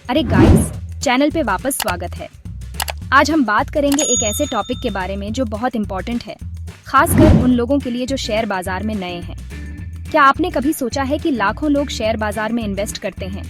अरे guys, channel पे वापस स्वागत है। आज हम बात करेंगे एक ऐसे टॉपिक के बारे में जो बहुत इम्पोर्टेंट है, खासकर उन लोगों के लिए जो शेयर बाजार में नए हैं। क्या आपने कभी सोचा है कि लाखों लोग शेयर बाजार में इन्वेस्ट करते हैं,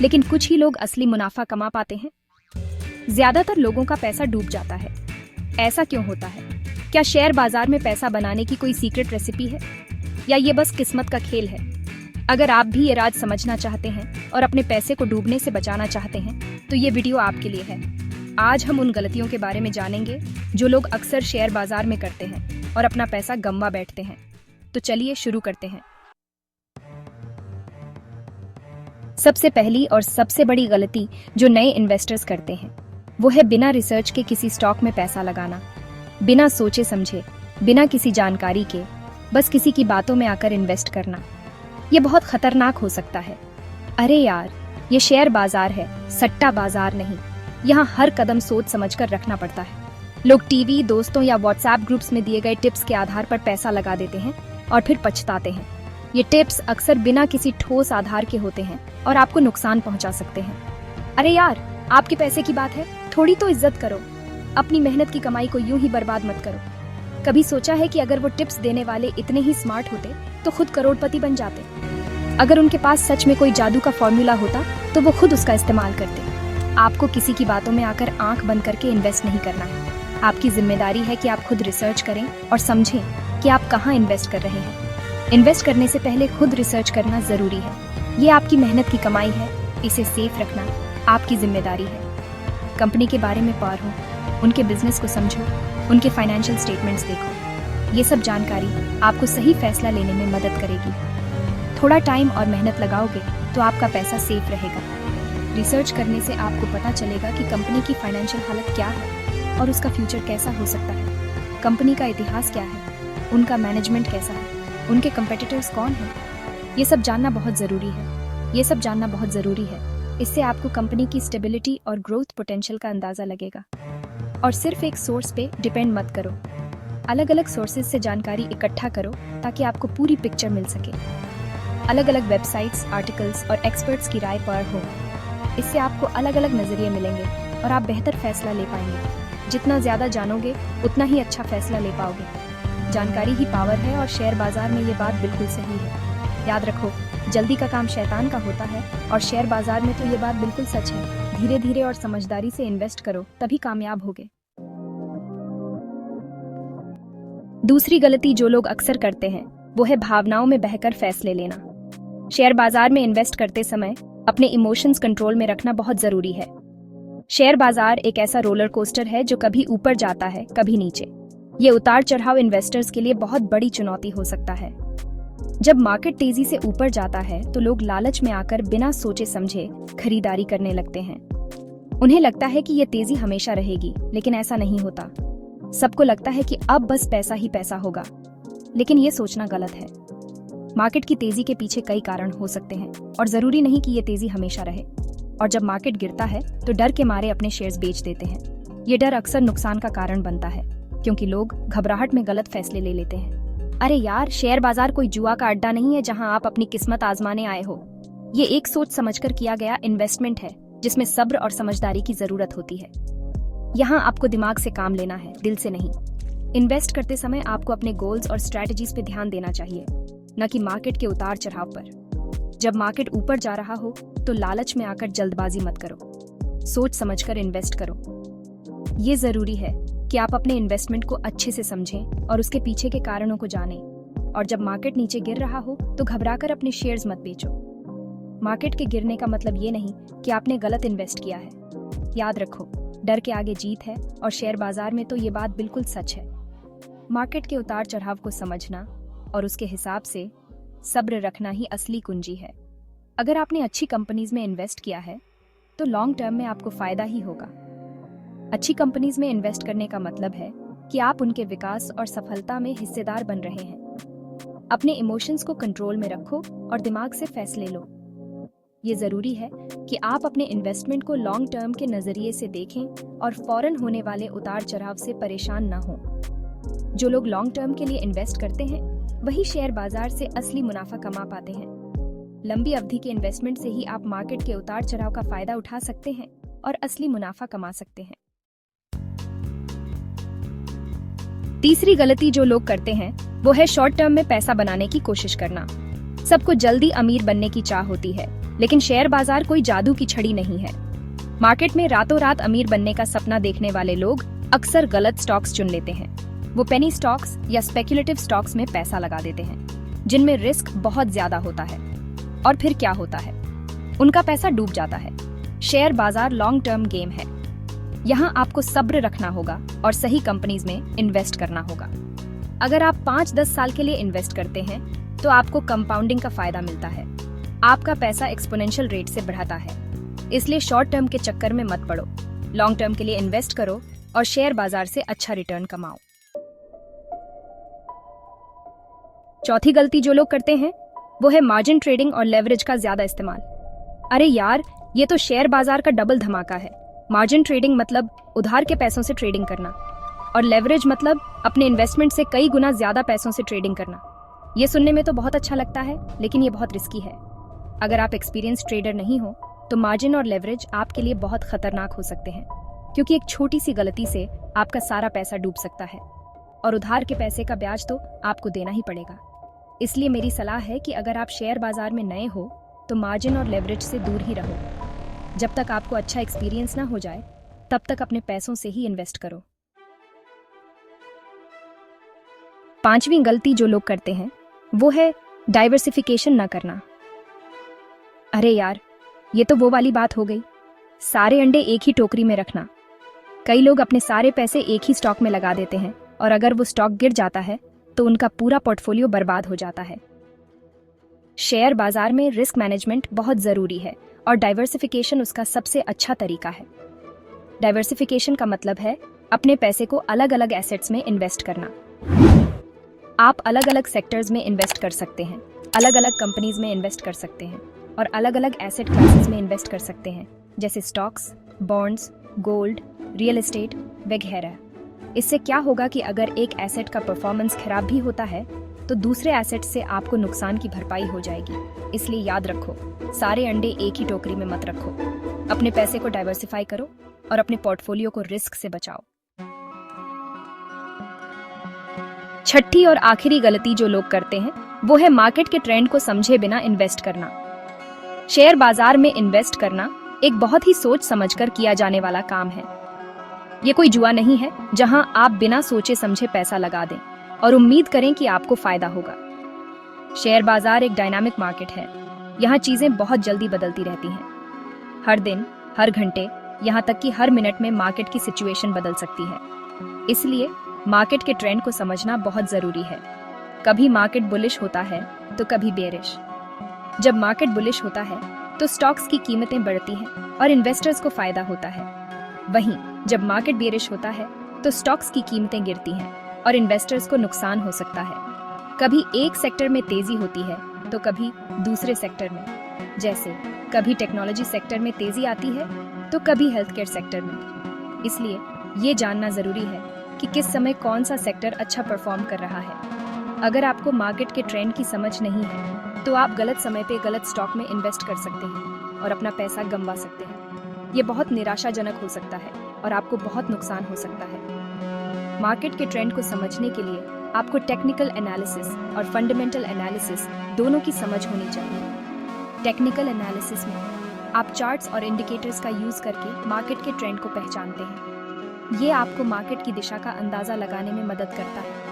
लेकिन कुछ ही लोग असली मुनाफा कमा पाते हैं? ज्यादातर लोगों का पैसा डूब जाता है। ऐसा क्यों होता है? क्या शेयर बाजार में पैसा बनाने की कोई सीक्रेट रेसिपी है, या ये बस किस्मत का खेल है? अगर आप भी ये राज समझना चाहते हैं और अपने पैसे को डूबने से बचाना चाहते हैं, तो ये वीडियो आपके लिए है। आज हम उन गलतियों के बारे में जानेंगे जो लोग अक्सर शेयर बाजार में करते हैं और अपना पैसा गंवा बैठते हैं। तो चलिए शुरू करते हैं। सबसे पहली और सबसे बड़ी गलती जो नए इन्वेस्टर्स करते हैं, वो है बिना रिसर्च के किसी स्टॉक में पैसा लगाना। बिना सोचे समझे, बिना किसी जानकारी के, बस किसी की बातों में आकर इन्वेस्ट करना। ये बहुत खतरनाक हो सकता है। अरे यार, ये शेयर बाजार है, सट्टा बाजार नहीं। यहाँ हर कदम सोच समझकर रखना पड़ता है। लोग टीवी, दोस्तों या व्हाट्सएप ग्रुप्स में दिए गए टिप्स के आधार पर पैसा लगा देते हैं और फिर पछताते हैं। ये टिप्स अक्सर बिना किसी ठोस आधार के होते हैं और आपको नुकसान पहुंचा सकते हैं। अरे यार, आपके पैसे की बात है, थोड़ी तो इज्जत करो। अपनी मेहनत की कमाई को यूं ही बर्बाद मत करो। कभी सोचा है कि अगर वो टिप्स देने वाले इतने ही स्मार्ट होते तो खुद करोड़पति बन जाते? अगर उनके पास सच में कोई जादू का फॉर्मूला होता तो वो खुद उसका इस्तेमाल करते। आपको किसी की बातों में आकर आंख बंद करके इन्वेस्ट नहीं करना है। आपकी जिम्मेदारी है कि आप खुद रिसर्च करें और समझें कि आप कहाँ इन्वेस्ट कर रहे हैं। इन्वेस्ट करने से पहले खुद रिसर्च करना जरूरी है। ये आपकी मेहनत की कमाई है, इसे सेफ रखना आपकी जिम्मेदारी है। कंपनी के बारे में पढ़ो, उनके बिजनेस को समझो, उनके फाइनेंशियल स्टेटमेंट्स देखो। ये सब जानकारी आपको सही फैसला लेने में मदद करेगी। थोड़ा टाइम और मेहनत लगाओगे तो आपका पैसा सेफ रहेगा। रिसर्च करने से आपको पता चलेगा कि कंपनी की फाइनेंशियल हालत क्या है और उसका फ्यूचर कैसा हो सकता है। कंपनी का इतिहास क्या है, उनका मैनेजमेंट कैसा है, उनके कंपेटिटर्स कौन हैं। ये सब जानना बहुत ज़रूरी है। इससे आपको कंपनी की स्टेबिलिटी और ग्रोथ पोटेंशियल का अंदाज़ा लगेगा। और सिर्फ एक सोर्स पे डिपेंड मत करो। अलग अलग सोर्सेज से जानकारी इकट्ठा करो ताकि आपको पूरी पिक्चर मिल सके। अलग अलग वेबसाइट्स, आर्टिकल्स और एक्सपर्ट्स की राय पढ़ो। इससे आपको अलग अलग नज़रिए मिलेंगे और आप बेहतर फैसला ले पाएंगे। जितना ज़्यादा जानोगे उतना ही अच्छा फैसला ले पाओगे। जानकारी ही पावर है और शेयर बाजार में ये बात बिल्कुल सही है। याद रखो, जल्दी का काम शैतान का होता है और शेयर बाजार में तो ये बात बिल्कुल सच है। धीरे धीरे और समझदारी से इन्वेस्ट करो, तभी कामयाब होगे। दूसरी गलती जो लोग अक्सर करते हैं वो है भावनाओं में बहकर फैसले लेना। शेयर बाजार में इन्वेस्ट करते समय अपने इमोशंस कंट्रोल में रखना बहुत जरूरी है। शेयर बाजार एक ऐसा रोलर कोस्टर है जो कभी ऊपर जाता है, कभी नीचे। ये उतार चढ़ाव इन्वेस्टर्स के लिए बहुत बड़ी चुनौती हो सकता है। जब मार्केट तेजी से ऊपर जाता है तो लोग लालच में आकर बिना सोचे समझे खरीदारी करने लगते हैं। उन्हें लगता है कि ये तेजी हमेशा रहेगी, लेकिन ऐसा नहीं होता। सबको लगता है कि अब बस पैसा ही पैसा होगा, लेकिन ये सोचना गलत है। मार्केट की तेजी के पीछे कई कारण हो सकते हैं और जरूरी नहीं कि ये तेजी हमेशा रहे। और जब मार्केट गिरता है तो डर के मारे अपने शेयर्स बेच देते हैं। ये डर अक्सर नुकसान का कारण बनता है, क्योंकि लोग घबराहट में गलत फैसले ले लेते हैं। अरे यार, शेयर बाजार कोई जुआ का अड्डा नहीं है जहां आप अपनी किस्मत आजमाने आए हो। ये एक सोच समझकर किया गया इन्वेस्टमेंट है जिसमें सब्र और समझदारी की जरूरत होती है। यहाँ आपको दिमाग से काम लेना है, दिल से नहीं। इन्वेस्ट करते समय आपको अपने गोल्स और स्ट्रैटेजीज पे ध्यान देना चाहिए, न कि मार्केट के उतार चढ़ाव पर। जब मार्केट ऊपर जा रहा हो तो लालच में आकर जल्दबाजी मत करो। सोच समझकर इन्वेस्ट करो। ये जरूरी है कि आप अपने इन्वेस्टमेंट को अच्छे से समझें और उसके पीछे के कारणों को जानें। और जब मार्केट नीचे गिर रहा हो तो घबराकर अपने शेयर्स मत बेचो। मार्केट के गिरने का मतलब ये नहीं कि आपने गलत इन्वेस्ट किया है। याद रखो, डर के आगे जीत है और शेयर बाजार में तो ये बात बिल्कुल सच है। मार्केट के उतार चढ़ाव को समझना और उसके हिसाब से सब्र रखना ही असली कुंजी है। अगर आपने अच्छी कंपनीज में इन्वेस्ट किया है तो लॉन्ग टर्म में आपको फायदा ही होगा। अच्छी कंपनीज में इन्वेस्ट करने का मतलब है कि आप उनके विकास और सफलता में हिस्सेदार बन रहे हैं। अपने इमोशंस को कंट्रोल में रखो और दिमाग से फैसले लो। ये जरूरी है कि आप अपने इन्वेस्टमेंट को लॉन्ग टर्म के नजरिए से देखें और फौरन होने वाले उतार चढ़ाव से परेशान न हो। जो लोग लॉन्ग टर्म के लिए इन्वेस्ट करते हैं वही शेयर बाजार से असली मुनाफा कमा पाते हैं। लंबी अवधि के इन्वेस्टमेंट से ही आप मार्केट के उतार चढ़ाव का फायदा उठा सकते हैं और असली मुनाफा कमा सकते हैं। तीसरी गलती जो लोग करते हैं वो है शॉर्ट टर्म में पैसा बनाने की कोशिश करना। सबको जल्दी अमीर बनने की चाह होती है, लेकिन शेयर बाजार कोई जादू की छड़ी नहीं है। मार्केट में रातों रात अमीर बनने का सपना देखने वाले लोग अक्सर गलत स्टॉक्स चुन लेते हैं। वो पेनी स्टॉक्स या स्पेक्युलेटिव स्टॉक्स में पैसा लगा देते हैं, जिनमें रिस्क बहुत ज्यादा होता है। और फिर क्या होता है? उनका पैसा डूब जाता है। शेयर बाजार लॉन्ग टर्म गेम है। यहाँ आपको सब्र रखना होगा और सही कंपनीज में इन्वेस्ट करना होगा। अगर आप 5-10 साल के लिए इन्वेस्ट करते हैं तो आपको कंपाउंडिंग का फायदा मिलता है। आपका पैसा एक्सपोनेंशियल रेट से बढ़ता है। इसलिए शॉर्ट टर्म के चक्कर में मत पड़ो। लॉन्ग टर्म के लिए इन्वेस्ट करो और शेयर बाजार से अच्छा रिटर्न कमाओ। चौथी गलती जो लोग करते हैं वो है मार्जिन ट्रेडिंग और लेवरेज का ज्यादा इस्तेमाल। अरे यार, ये तो शेयर बाजार का डबल धमाका है। मार्जिन ट्रेडिंग मतलब उधार के पैसों से ट्रेडिंग करना, और लेवरेज मतलब अपने इन्वेस्टमेंट से कई गुना ज्यादा पैसों से ट्रेडिंग करना। ये सुनने में तो बहुत अच्छा लगता है, लेकिन ये बहुत रिस्की है। अगर आप एक्सपीरियंस ट्रेडर नहीं हो तो मार्जिन और लेवरेज आपके लिए बहुत खतरनाक हो सकते हैं, क्योंकि एक छोटी सी गलती से आपका सारा पैसा डूब सकता है और उधार के पैसे का ब्याज तो आपको देना ही पड़ेगा। इसलिए मेरी सलाह है कि अगर आप शेयर बाजार में नए हो तो मार्जिन और लेवरेज से दूर ही रहो। जब तक आपको अच्छा एक्सपीरियंस ना हो जाए तब तक अपने पैसों से ही इन्वेस्ट करो। पांचवी गलती जो लोग करते हैं वो है डाइवर्सिफिकेशन ना करना। अरे यार, ये तो वो वाली बात हो गई, सारे अंडे एक ही टोकरी में रखना। कई लोग अपने सारे पैसे एक ही स्टॉक में लगा देते हैं और अगर वो स्टॉक गिर जाता है तो उनका पूरा पोर्टफोलियो बर्बाद हो जाता है। शेयर बाजार में रिस्क मैनेजमेंट बहुत जरूरी है और डाइवर्सिफिकेशन उसका सबसे अच्छा तरीका है। डाइवर्सिफिकेशन का मतलब है अपने पैसे को अलग अलग एसेट्स में इन्वेस्ट करना। आप अलग अलग सेक्टर्स में इन्वेस्ट कर सकते हैं, अलग अलग कंपनीज में इन्वेस्ट कर सकते हैं और अलग अलग एसेट क्लासेस में इन्वेस्ट कर सकते हैं, जैसे stocks, bonds, gold, real estate वगैरह। इससे क्या होगा कि अगर एक एसेट का परफॉर्मेंस खराब भी होता है तो दूसरे एसेट से आपको नुकसान की भरपाई हो जाएगी। इसलिए याद रखो, सारे अंडे एक ही टोकरी में मत रखो। अपने पैसे को डाइवर्सिफाई करो और अपने पोर्टफोलियो को रिस्क से बचाओ। छठी और आखिरी गलती जो लोग करते हैं वो है मार्केट के ट्रेंड को समझे बिना इन्वेस्ट करना। शेयर बाजार में इन्वेस्ट करना एक बहुत ही सोच समझकर किया जाने वाला काम है। ये कोई जुआ नहीं है जहां आप बिना सोचे समझे पैसा लगा दें और उम्मीद करें कि आपको फायदा होगा। शेयर बाजार एक डायनामिक मार्केट है। यहाँ चीजें बहुत जल्दी बदलती रहती हैं। हर दिन, हर घंटे, यहाँ तक कि हर मिनट में मार्केट की सिचुएशन बदल सकती है। इसलिए मार्केट के ट्रेंड को समझना बहुत जरूरी है। कभी मार्केट बुलिश होता है तो कभी बेरिश। जब मार्केट बुलिश होता है तो स्टॉक्स की कीमतें बढ़ती हैं और इन्वेस्टर्स को फायदा होता है। वहीं जब मार्केट बेरिश होता है तो स्टॉक्स की कीमतें गिरती हैं और इन्वेस्टर्स को नुकसान हो सकता है। कभी एक सेक्टर में तेजी होती है तो कभी दूसरे सेक्टर में, जैसे कभी टेक्नोलॉजी सेक्टर में तेजी आती है तो कभी हेल्थ केयर सेक्टर में। इसलिए ये जानना जरूरी है कि किस समय कौन सा सेक्टर अच्छा परफॉर्म कर रहा है। अगर आपको मार्केट के ट्रेंड की समझ नहीं है तो आप गलत समय पे गलत स्टॉक में इन्वेस्ट कर सकते हैं और अपना पैसा गंवा सकते हैं। ये बहुत निराशाजनक हो सकता है और आपको बहुत नुकसान हो सकता है। मार्केट के ट्रेंड को समझने के लिए आपको टेक्निकल एनालिसिस और फंडामेंटल एनालिसिस दोनों की समझ होनी चाहिए। टेक्निकल एनालिसिस में आप चार्ट्स और इंडिकेटर्स का यूज करके मार्केट के ट्रेंड को पहचानते हैं। ये आपको मार्केट की दिशा का अंदाजा लगाने में मदद करता है।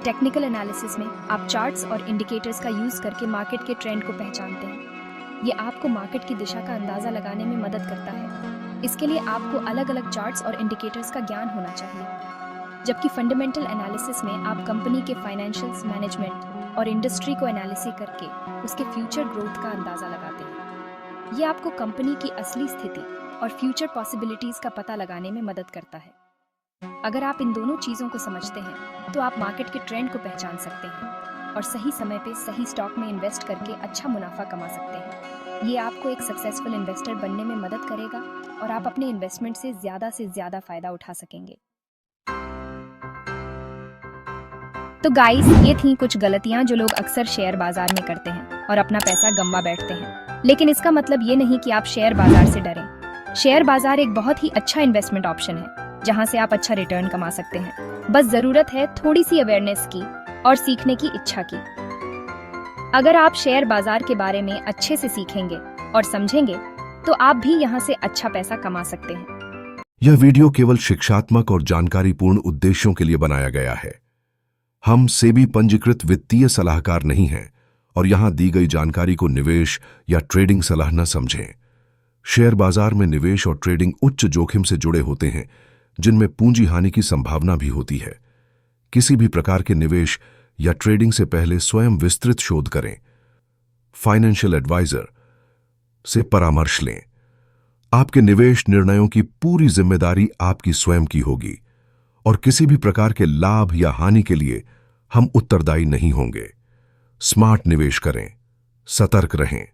टेक्निकल एनालिसिस में आप चार्ट्स और इंडिकेटर्स का यूज करके मार्केट के ट्रेंड को पहचानते हैं। ये आपको मार्केट की दिशा का अंदाजा लगाने में मदद करता है। इसके लिए आपको अलग अलग चार्ट्स और इंडिकेटर्स का ज्ञान होना चाहिए। जबकि फंडामेंटल एनालिसिस में आप कंपनी के फाइनेंशियल्स, मैनेजमेंट और इंडस्ट्री को एनालिसिस करके उसके फ्यूचर ग्रोथ का अंदाजा लगाते हैं। ये आपको कंपनी की असली स्थिति और फ्यूचर पॉसिबिलिटीज का पता लगाने में मदद करता है। अगर आप इन दोनों चीजों को समझते हैं तो आप मार्केट के ट्रेंड को पहचान सकते हैं और सही समय पे सही स्टॉक में इन्वेस्ट करके अच्छा मुनाफा कमा सकते हैं। ये आपको एक सक्सेसफुल इन्वेस्टर बनने में मदद करेगा और आप अपने इन्वेस्टमेंट से ज्यादा फायदा उठा सकेंगे। तो गाइस, ये थी कुछ गलतियां जो लोग अक्सर शेयर बाजार में करते हैं। और अपना पैसा गंवा बैठते हैं। लेकिन इसका मतलब ये नहीं कि आप शेयर बाजार से डरें। शेयर बाजार एक बहुत ही अच्छा इन्वेस्टमेंट ऑप्शन है जहां से आप अच्छा रिटर्न कमा सकते हैं। बस जरूरत है थोड़ी सी अवेयरनेस की और सीखने की इच्छा की। अगर आप शेयर बाजार के बारे में अच्छे से सीखेंगे और समझेंगे तो आप भी यहाँ से अच्छा पैसा कमा सकते हैं। यह वीडियो केवल शिक्षात्मक और जानकारीपूर्ण उद्देश्यों के लिए बनाया गया है। हम सेबी पंजीकृत वित्तीय सलाहकार नहीं हैं और यहां दी गई जानकारी को निवेश या ट्रेडिंग सलाह न समझें। शेयर बाजार में निवेश और ट्रेडिंग उच्च जोखिम से जुड़े होते हैं, जिनमें पूंजी हानि की संभावना भी होती है। किसी भी प्रकार के निवेश या ट्रेडिंग से पहले स्वयं विस्तृत शोध करें। फाइनेंशियल एडवाइजर से परामर्श लें। आपके निवेश निर्णयों की पूरी जिम्मेदारी आपकी स्वयं की होगी और किसी भी प्रकार के लाभ या हानि के लिए हम उत्तरदायी नहीं होंगे। स्मार्ट निवेश करें, सतर्क रहें।